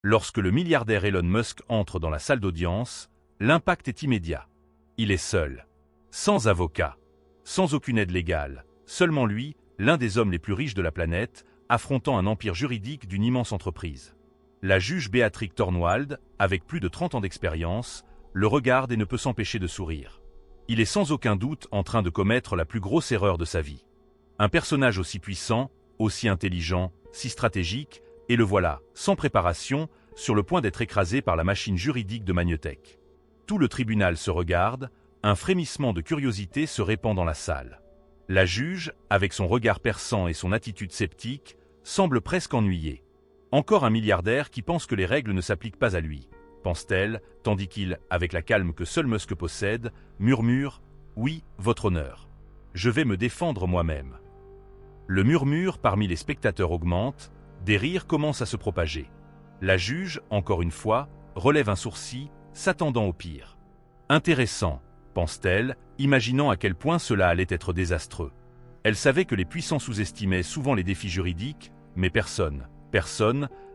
Lorsque le milliardaire Elon Musk entre dans la salle d'audience, l'impact est immédiat. Il est seul, sans avocat, sans aucune aide légale, seulement lui, l'un des hommes les plus riches de la planète, affrontant un empire juridique d'une immense entreprise. La juge Beatrix Tornwald, avec plus de 30 ans d'expérience, le regarde et ne peut s'empêcher de sourire. Il est sans aucun doute en train de commettre la plus grosse erreur de sa vie. Un personnage aussi puissant, aussi intelligent, si stratégique, et le voilà, sans préparation, sur le point d'être écrasé par la machine juridique de Magnetek. Tout le tribunal se regarde, un frémissement de curiosité se répand dans la salle. La juge, avec son regard perçant et son attitude sceptique, semble presque ennuyée. Encore un milliardaire qui pense que les règles ne s'appliquent pas à lui, pense-t-elle, tandis qu'il, avec la calme que seul Musk possède, murmure « Oui, votre honneur. Je vais me défendre moi-même ». Le murmure parmi les spectateurs augmente, des rires commencent à se propager. La juge, encore une fois, relève un sourcil, s'attendant au pire. Intéressant, pense-t-elle, imaginant à quel point cela allait être désastreux. Elle savait que les puissants sous-estimaient souvent les défis juridiques, mais personne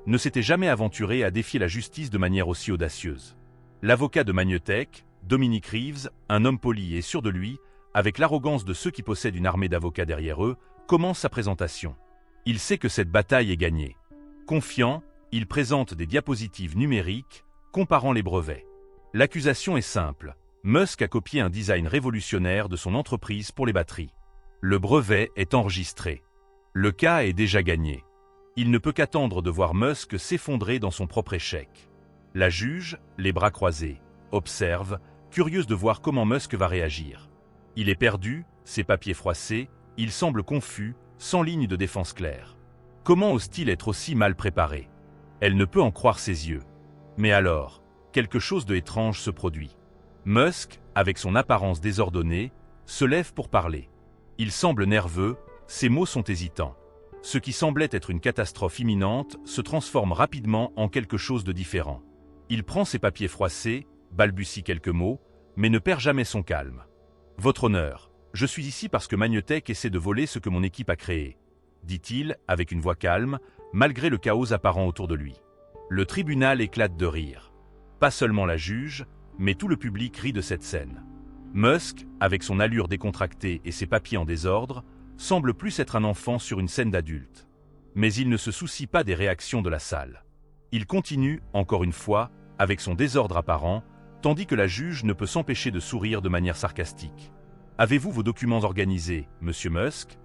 ne s'était jamais aventuré à défier la justice de manière aussi audacieuse. L'avocat de Magnetek, Dominic Reeves, un homme poli et sûr de lui, avec l'arrogance de ceux qui possèdent une armée d'avocats derrière eux, commence sa présentation. Il sait que cette bataille est gagnée. Confiant, il présente des diapositives numériques, comparant les brevets. L'accusation est simple. Musk a copié un design révolutionnaire de son entreprise pour les batteries. Le brevet est enregistré. Le cas est déjà gagné. Il ne peut qu'attendre de voir Musk s'effondrer dans son propre échec. La juge, les bras croisés, observe, curieuse de voir comment Musk va réagir. Il est perdu, ses papiers froissés, il semble confus, sans ligne de défense claire. Comment ose-t-il être aussi mal préparé? Elle ne peut en croire ses yeux. Mais alors, quelque chose d'étrange se produit. Musk, avec son apparence désordonnée, se lève pour parler. Il semble nerveux, ses mots sont hésitants. Ce qui semblait être une catastrophe imminente se transforme rapidement en quelque chose de différent. Il prend ses papiers froissés, balbutie quelques mots, mais ne perd jamais son calme. « Votre honneur, je suis ici parce que Magnetek essaie de voler ce que mon équipe a créé, » dit-il avec une voix calme, malgré le chaos apparent autour de lui. Le tribunal éclate de rire. Pas seulement la juge, mais tout le public rit de cette scène. Musk, avec son allure décontractée et ses papiers en désordre, semble plus être un enfant sur une scène d'adulte. Mais il ne se soucie pas des réactions de la salle. Il continue, encore une fois, avec son désordre apparent, tandis que la juge ne peut s'empêcher de sourire de manière sarcastique. « Avez-vous vos documents organisés, monsieur Musk ?»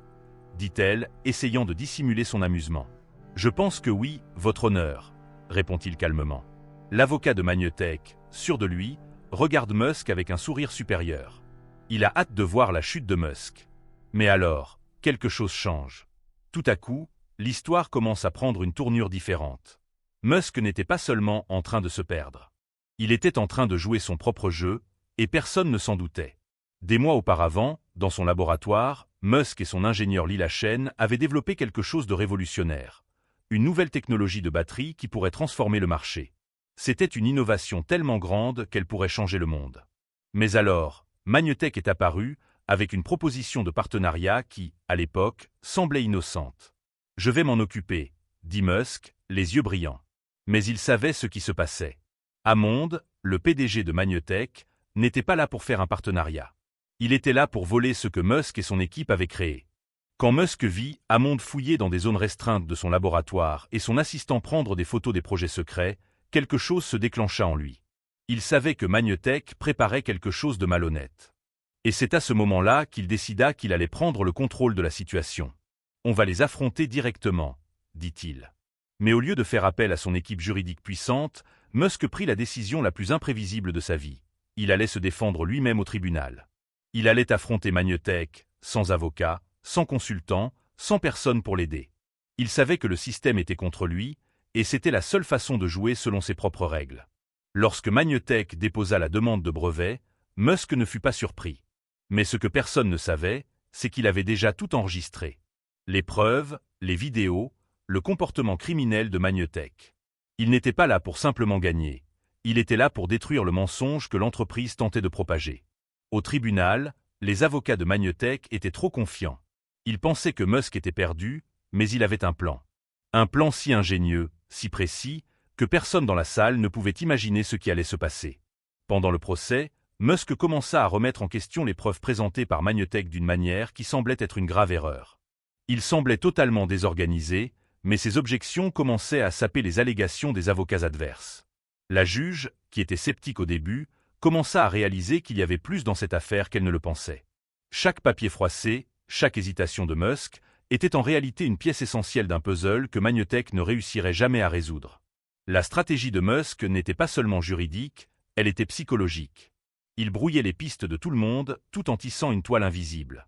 dit-elle, essayant de dissimuler son amusement. « Je pense que oui, votre honneur, » répond-il calmement. L'avocat de Magnetek, sûr de lui, regarde Musk avec un sourire supérieur. Il a hâte de voir la chute de Musk. Mais alors, quelque chose change. Tout à coup, l'histoire commence à prendre une tournure différente. Musk n'était pas seulement en train de se perdre. Il était en train de jouer son propre jeu, et personne ne s'en doutait. Des mois auparavant, dans son laboratoire, Musk et son ingénieur Lee Lachen avaient développé quelque chose de révolutionnaire. Une nouvelle technologie de batterie qui pourrait transformer le marché. C'était une innovation tellement grande qu'elle pourrait changer le monde. Mais alors, Magnetek est apparu, avec une proposition de partenariat qui, à l'époque, semblait innocente. « Je vais m'en occuper », dit Musk, les yeux brillants. Mais il savait ce qui se passait. Hammond, le PDG de Magnetek, n'était pas là pour faire un partenariat. Il était là pour voler ce que Musk et son équipe avaient créé. Quand Musk vit Hammond fouiller dans des zones restreintes de son laboratoire et son assistant prendre des photos des projets secrets, quelque chose se déclencha en lui. Il savait que Magnetek préparait quelque chose de malhonnête. Et c'est à ce moment-là qu'il décida qu'il allait prendre le contrôle de la situation. « On va les affronter directement », dit-il. Mais au lieu de faire appel à son équipe juridique puissante, Musk prit la décision la plus imprévisible de sa vie. Il allait se défendre lui-même au tribunal. Il allait affronter Magnetek, sans avocat, sans consultant, sans personne pour l'aider. Il savait que le système était contre lui, et c'était la seule façon de jouer selon ses propres règles. Lorsque Magnetek déposa la demande de brevet, Musk ne fut pas surpris. Mais ce que personne ne savait, c'est qu'il avait déjà tout enregistré. Les preuves, les vidéos, le comportement criminel de Magnetek. Il n'était pas là pour simplement gagner. Il était là pour détruire le mensonge que l'entreprise tentait de propager. Au tribunal, les avocats de Magnetek étaient trop confiants. Ils pensaient que Musk était perdu, mais il avait un plan. Un plan si ingénieux, si précis, que personne dans la salle ne pouvait imaginer ce qui allait se passer. Pendant le procès, Musk commença à remettre en question les preuves présentées par Magnetek d'une manière qui semblait être une grave erreur. Il semblait totalement désorganisé, mais ses objections commençaient à saper les allégations des avocats adverses. La juge, qui était sceptique au début, commença à réaliser qu'il y avait plus dans cette affaire qu'elle ne le pensait. Chaque papier froissé, chaque hésitation de Musk, était en réalité une pièce essentielle d'un puzzle que Magnetek ne réussirait jamais à résoudre. La stratégie de Musk n'était pas seulement juridique, elle était psychologique. Il brouillait les pistes de tout le monde tout en tissant une toile invisible.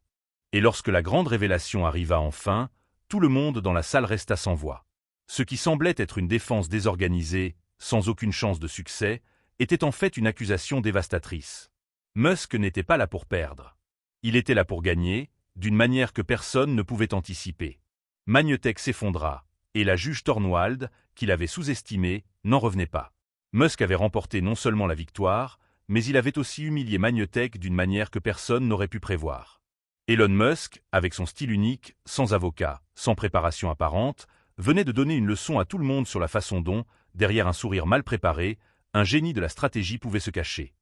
Et lorsque la grande révélation arriva enfin, tout le monde dans la salle resta sans voix. Ce qui semblait être une défense désorganisée, sans aucune chance de succès, était en fait une accusation dévastatrice. Musk n'était pas là pour perdre. Il était là pour gagner, d'une manière que personne ne pouvait anticiper. Magnetek s'effondra, et la juge Tornwald, qui l'avait sous-estimé, n'en revenait pas. Musk avait remporté non seulement la victoire, mais il avait aussi humilié Magnetek d'une manière que personne n'aurait pu prévoir. Elon Musk, avec son style unique, sans avocat, sans préparation apparente, venait de donner une leçon à tout le monde sur la façon dont, derrière un sourire mal préparé, un génie de la stratégie pouvait se cacher.